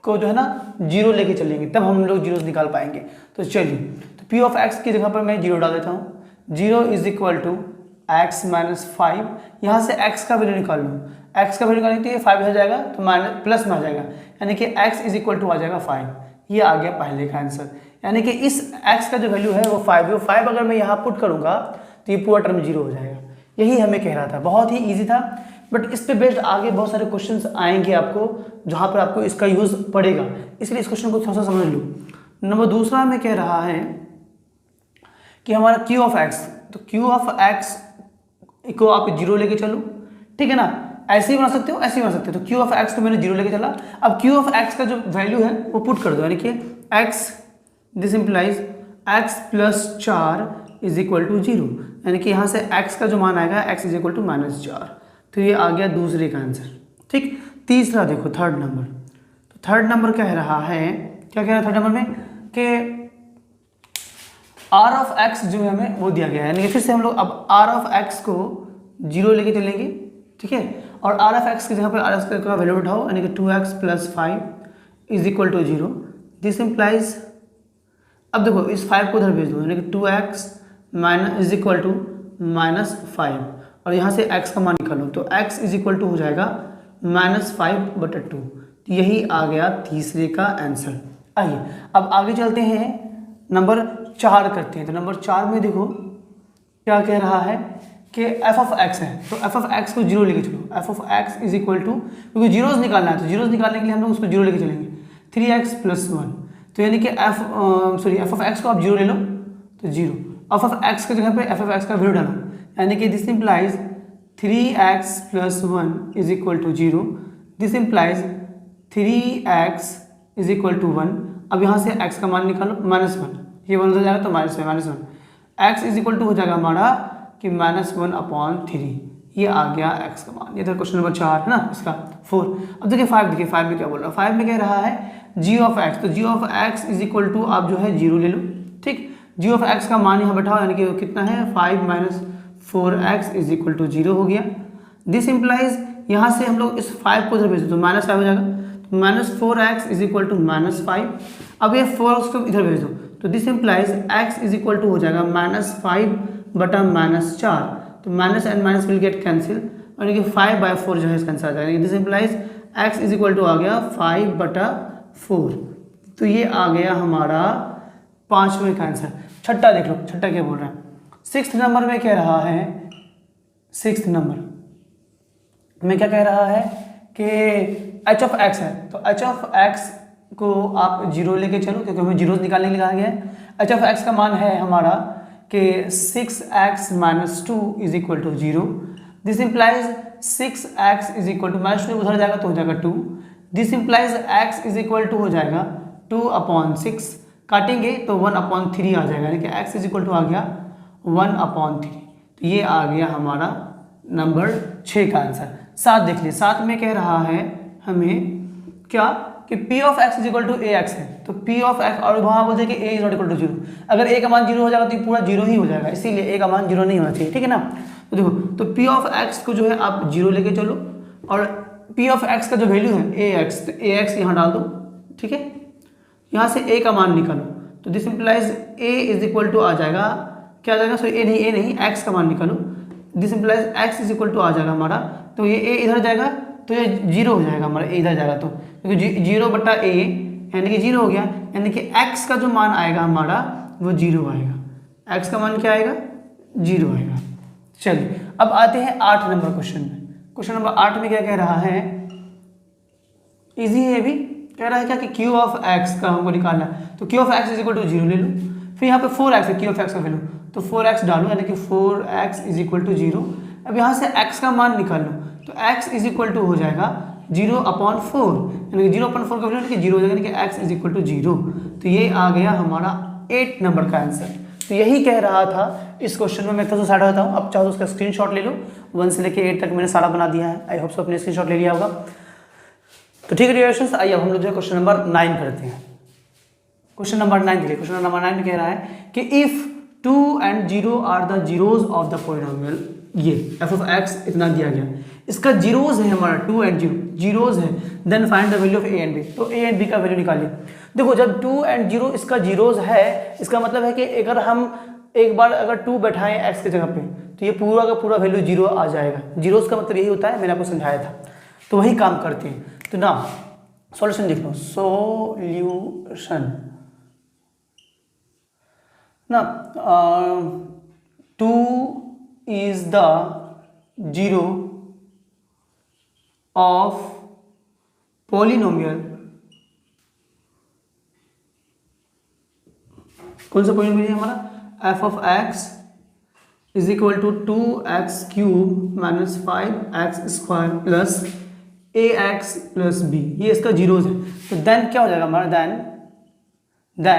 को जो है ना 0 लेके चलेंगे, तब हम लोग जीरोस निकाल पाएंगे। तो चलिए, तो P of x की जगह पर मैं 0 डाल देता हूँ। 0 is equal to x minus 5। यहाँ से x का वैल्यू निकाल लूँ, x का वैल्यू निकालेंगे तो ये 5 हो जाएगा, तो माइनस प्लस में आ जाएगा, यानी कि x इज इक्वल टू आ जाएगा 5। ये आ गया पहले का आंसर, यानी कि इस x का जो वैल्यू है वो 5 है। वो 5 अगर मैं यहाँ पुट करूँगा तो ये पूरा टर्म 0 हो जाएगा। यही हमें कह रहा था, बहुत ही ईजी था। बट इस पे बेस्ड आगे बहुत सारे क्वेश्चंस आएंगे आपको, जहाँ पर आपको इसका यूज़ पड़ेगा, इसलिए इस क्वेश्चन को थोड़ा सा समझ लो। नंबर दूसरा में कह रहा है कि हमारा Q of x, तो Q of x को आप 0 लेके चलो, ठीक है ना। ऐसे ही बना सकते हो, ऐसे ही बना सकते हो। तो क्यू ऑफ एक्स को मैंने जीरो लेके चला। अब क्यू ऑफ एक्स का जो वैल्यू है वो पुट कर दो, यानी कि x, this implies x plus 4 is equal to zero, यानी कि यहाँ से एक्स का जो मान आएगा एक्स इज इक्वल टू -4। तो ये आ गया दूसरे का आंसर। ठीक, तीसरा देखो, थर्ड नंबर। तो थर्ड नंबर कह रहा है, क्या कह रहा है थर्ड नंबर में कि आर ऑफ एक्स जो है हमें वो दिया गया है, यानी कि फिर से हम लोग अब आर ऑफ एक्स को जीरो लेके चलेंगे। ठीक है, और आर ऑफ एक्स की जगह पर आर एक्स का वैल्यू उठाओ, यानी कि 2x + 5 is equal to zero. This implies, अब देखो इस 5 को उधर भेज दो, यानी कि 2x इज इक्वल टू -5, और यहाँ से x का मान निकालो, तो x इज इक्वल टू हो जाएगा -5/2। तो यही आ गया तीसरे का आंसर। आइए अब आगे चलते हैं, नंबर 4 करते हैं। तो नंबर 4 में देखो क्या कह रहा है कि f ऑफ x है, तो f ऑफ x को जीरो लेके चलो। f of x is equal to, क्योंकि जीरोस निकालना है तो जीरोस निकालने के लिए हम लोग उसको जीरो लेके चलेंगे, 3x + 1। तो यानी कि f ऑफ x को आप जीरो ले लो तो जीरो, f ऑफ x की जगह पे f ऑफ x का वैल्यू डालो, यानी कि this implies 3x + 1 is equal to zero. This implies 3x is equal to 1। अब यहाँ से x का मान निकालो, -1, ये 1 हो जाएगा तो -1, x इज इक्वल टू हो जाएगा हमारा कि -1/3। ये आ गया x का मान। ये था क्वेश्चन नंबर 4 है ना, इसका 4। अब देखिए 5, देखिए 5 में क्या बोल रहा है। 5 में कह रहा है g ऑफ x, तो g of x is equal to आप जो है जीरो ले लो। ठीक, g ऑफ x का मान यहाँ बैठाओ, यानी कि कितना है 5 - 4x is equal to zero हो गया। दिस इंप्लाइज यहाँ से हम लोग इस 5 को उधर भेज दो तो -5 हो जाएगा, तो -4x इज इक्वल टू -5। अब ये 4 को इधर भेज दो, तो this implies x is equal to हो जाएगा -5/-4, तो minus and minus will get cancel, यानी कि 5/4 जो है इसका आंसर आ जाएगा। This implies x is equal to आ गया 5/4। तो ये आ गया हमारा 5वें का आंसर। छठा देख लो, छठा क्या बोल रहा है। 6th नंबर में कह रहा है, 6th नंबर में क्या कह रहा है कि h ऑफ x है, तो h ऑफ x को आप जीरो लेके चलो, क्योंकि हमें जीरोस निकालने के लिए कहा गया है। h ऑफ x का मान है हमारा कि 6x - 2 is equal to zero. This implies 6x is equal to -2 उधर जाएगा तो हो जाएगा 2। This implies x is equal to हो जाएगा 2/6, काटेंगे तो 1/3 आ जाएगा, यानी कि x इज इक्वल टू आ गया 1/3। तो ये आ गया हमारा नंबर 6 का आंसर। 7 देख लिए, 7 में कह रहा है हमें क्या कि p of x is equal to ax है, तो p ऑफ x, और वहाँ बोलते हैं कि a is not equal to zero. अगर a का मान जीरो हो जाएगा तो ये पूरा जीरो ही हो जाएगा, इसीलिए a का मान जीरो नहीं होना चाहिए। ठीक है ना, तो देखो, तो p ऑफ x को जो है आप जीरो लेके चलो, और p ऑफ x का जो वैल्यू है ax, तो ax यहाँ डाल दो। ठीक है, यहाँ से a का मान निकालो, तो this implies a is equal to आ जाएगा, क्या आ जाएगा, सॉरी a नहीं x का मान निकालो। This implies x is equal to आ जाएगा हमारा, तो ये a इधर जाएगा तो ये जीरो हो जाएगा हमारा, a इधर जाएगा तो, क्योंकि 0/a यानी कि जीरो हो गया, यानी कि x का जो मान आएगा हमारा वो जीरो आएगा। x का मान क्या आएगा, जीरो आएगा। चलिए अब आते हैं 8 नंबर क्वेश्चन में। क्वेश्चन नंबर 8 में क्या कह रहा है, इजी है भी, कह रहा है क्या कि q ऑफ x का हमको निकालना है, तो q of x is equal to zero ले लो। फिर यहाँ पे 4x है, q ऑफ x का वैल्यू, तो 4x डालो, यानी कि 4x is equal to zero. अब यहाँ से x का मान निकाल लो, तो x इज इक्वल टू हो जाएगा 0/4, यानी कि 0/4 का वैल्यू जीरो हो जाएगा, यानी कि x is equal to zero. तो ये आ गया हमारा 8 नंबर का आंसर। तो यही कह रहा था इस क्वेश्चन में। मैं तो सारा होता हूँ, अब चाहो तो उसका स्क्रीनशॉट ले लो, 1 से लेकर 8 तक मैंने सारा बना दिया है। आई होप सो अपने स्क्रीनशॉट ले लिया होगा। तो ठीक है डियरेशंस, आइए अब हम लोग जो है क्वेश्चन नंबर 9 करते हैं। क्वेश्चन नंबर 9 देखिए, क्वेश्चन नंबर 9 में कह रहा है कि if 2 and 0 are the zeros of the polynomial, ये f ऑफ x इतना दिया गया, इसका जीरोज है हमारा 2 and 0 जीरोज है, then find the value of a and b। तो a and b का वैल्यू निकालिए। देखो जब 2 and 0 इसका जीरोज है, इसका मतलब है कि अगर हम एक बार अगर 2 बैठाएं x की जगह पे, तो ये पूरा का पूरा वैल्यू जीरो आ जाएगा। जीरोज का मतलब यही होता है, मैंने आपको समझाया था। तो वही काम करते हैं। तो ना सॉल्यूशन देख लो, सॉल्यूशन ना 2 is the zero of polynomial, कौन सा पोलिनोमियल है हमारा, f of x is equal to 2x³ minus 5x² plus ax plus b, ये इसका जीरोज है। तो देन क्या हो जाएगा हमारा, देन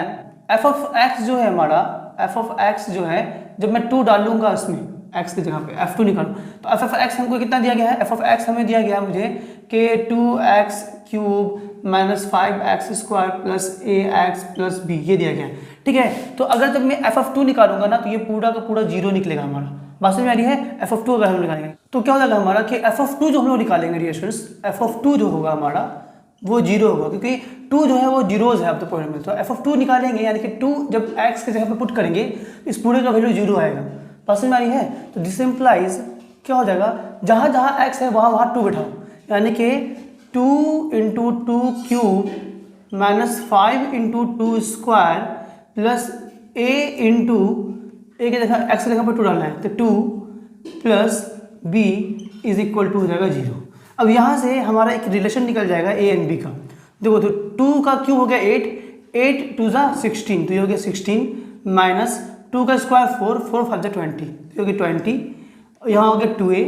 f ऑफ x जो है हमारा, f ऑफ x जो है, जब मैं 2 डालूंगा उसमें x की जगह पे f2 निकालूं, तो f ऑफ x हमको कितना दिया गया है, f ऑफ x हमें दिया गया है मुझे कि 2x³ minus 5x² plus ax plus b, ये दिया गया है, ठीक है। तो अगर जब मैं f ऑफ 2 निकालूंगा ना, तो ये पूरा का पूरा जीरो निकलेगा हमारा, बात समझ में आ रही है। f ऑफ 2 अगर हम निकालेंगे तो क्या हो जाएगा हमारा कि f ऑफ 2 जो हम लोग निकालेंगे रिएशंस, f ऑफ 2 जो होगा हमारा वो जीरो होगा, क्योंकि 2 जो है वो जीरोज है अब तो पॉइंट में। तो f ऑफ 2 निकालेंगे यानी कि 2 जब x की जगह पे पुट करेंगे इस पूरे का वैल्यू जीरो आएगा, बात समझ में आ रही है। तो दिस इम्प्लाइज क्या हो जाएगा, जहाँ जहाँ x है वहाँ वहाँ 2 बैठाओ, यानी कि 2 into 2³ minus 5 into 2² plus a into a की जगह x की जगह पर 2 डालना है, तो 2 plus b is equal to हो जाएगा 0। अब यहाँ से हमारा एक रिलेशन निकल जाएगा a एंड b का। देखो तो 2 का क्यूब हो गया 8, 8 2 जा 16, तो ये हो गया 16 माइनस 2 का स्क्वायर 4, 4 5 जा 20, तो हो गया 20, यहाँ हो गया 2a,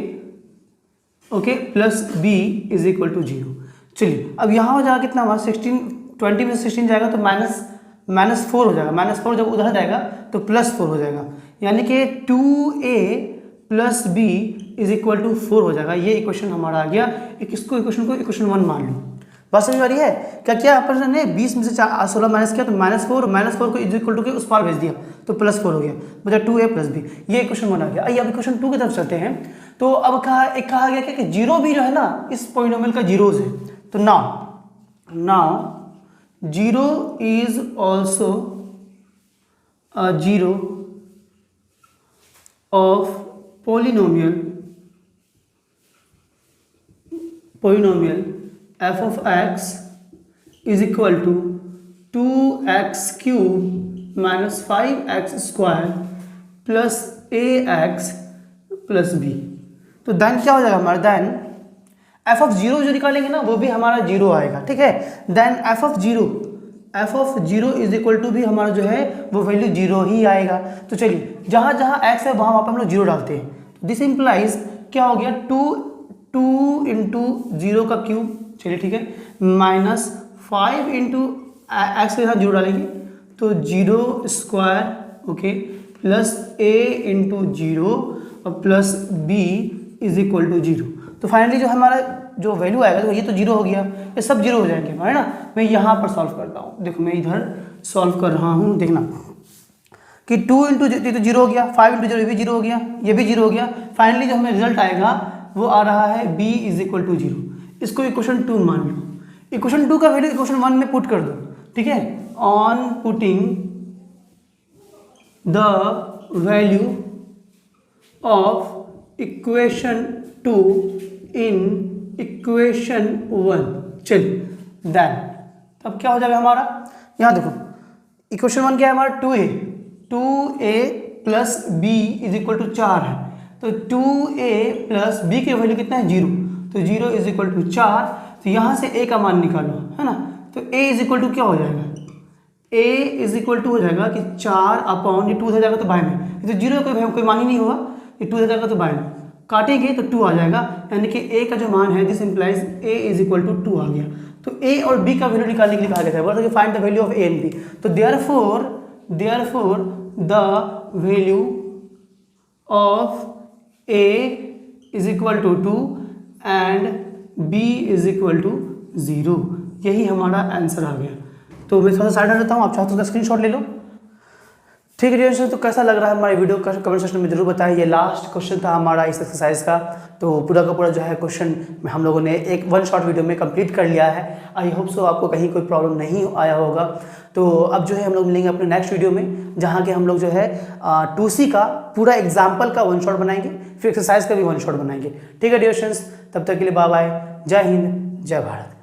okay, plus b is equal to 0। चलिए अब यहाँ हो जाएगा कितना हमारा 16, 20 में से 16 जाएगा तो माइनस 4 हो जाएगा, माइनस 4 जब उधर जाएगा तो प्लस 4 हो जाएगा, यानी कि 2a plus b is equal to 4 हो जाएगा। ये इक्वेशन हमारा आ गया। इसको इक्वेशन को इक्वेशन 1 मान लो, बात समझ आ रही है। क्या किया अपन ने 20 में से 16 माइनस किया तो -4 को इज इक्वल टू के उस पार भेज दिया तो प्लस 4 हो गया, बचा 2a प्लस b, ये इक्वेशन 1 आ गया। आइए अब इक्वेशन 2 की तरफ चलते हैं। तो अब कहा गया कि जीरो भी जो है ना इस पॉलिनोमियल का जीरोज है, तो now zero is also a zero of polynomial f of x is equal to 2x³ minus 5x² plus ax plus b। तो देन क्या हो जाएगा हमारा, देन f ऑफ 0 जो निकालेंगे ना वो भी हमारा 0 आएगा, ठीक है। Then f of 0 is equal to भी हमारा जो है वो वैल्यू 0 ही आएगा। तो चलिए जहाँ जहाँ x है वहाँ पर हम लोग 0 डालते हैं। दिस इम्प्लाइज क्या हो गया, 2 इंटू 0 का क्यूब, चलिए ठीक है, माइनस 5 इंटू एक्स के साथ 0 डालेंगे तो 0², ओके, प्लस a इंटू 0 और plus b is equal to 0। तो फाइनली जो हमारा जो वैल्यू आएगा तो ये तो 0 हो गया, ये सब 0 हो जाएंगे, है ना। मैं यहाँ पर सॉल्व करता हूँ, देखो मैं इधर सॉल्व कर रहा हूँ, देखना कि 2 इंटू तो 0 हो गया, 5 इंटू 0 भी 0 हो गया, ये भी 0 हो गया। फाइनली जो हमें रिजल्ट आएगा वो आ रहा है b इज इक्वल टू 0। इसको इक्वेशन 2 मान लो, इक्वेशन 2 का वैल्यू इक्वेशन 1 में पुट कर दो, ठीक है। On putting the value of equation 2 in equation 1, चलिए देन तब क्या हो जाएगा हमारा, यहाँ देखो इक्वेशन 1 क्या है हमारा, 2a plus b is equal to 4 है, तो 2a प्लस b की वैल्यू कितना है 0, तो 0 इज इक्वल टू 4। तो यहाँ से a का मान निकालो, है ना। तो a इज इक्वल टू क्या हो जाएगा, a इज इक्वल टू हो जाएगा कि 4 अपॉन, ये 2 हो जाएगा तो बाय में, ये तो 0 कोई मान ही नहीं होगा, ये 2 हो जाएगा तो बाय में काटेंगे तो 2 आ जाएगा, यानी कि a का जो मान है this implies a is equal to 2 आ गया। तो a और b का वैल्यू निकालने के लिए कहा गया था, बोला था कि find the value of a and b। तो therefore the value of a is equal to 2 and b is equal to 0, यही हमारा आंसर आ गया। तो मैं थोड़ा सा साइड हटाता हूँ, आप चाहो तो उसका स्क्रीनशॉट ले लो, ठीक है डियर। तो कैसा लग रहा है हमारे वीडियो का कमेंट सेक्शन में जरूर बताएं। ये लास्ट क्वेश्चन था हमारा इस एक्सरसाइज का, तो पूरा का पूरा जो है क्वेश्चन हम लोगों ने एक 1 शॉर्ट वीडियो में कंप्लीट कर लिया है। आई होप सो आपको कहीं कोई प्रॉब्लम नहीं आया होगा। तो अब जो है हम लोग मिलेंगे अपने नेक्स्ट वीडियो में, जहाँ के हम लोग जो है 2C का पूरा एग्जाम्पल का 1 शॉट बनाएंगे, फिर एक्सरसाइज का भी 1 शॉट बनाएंगे, ठीक है डियर फ्रेंड्स। तब तक के लिए बाय बाय, जय हिंद, जय भारत।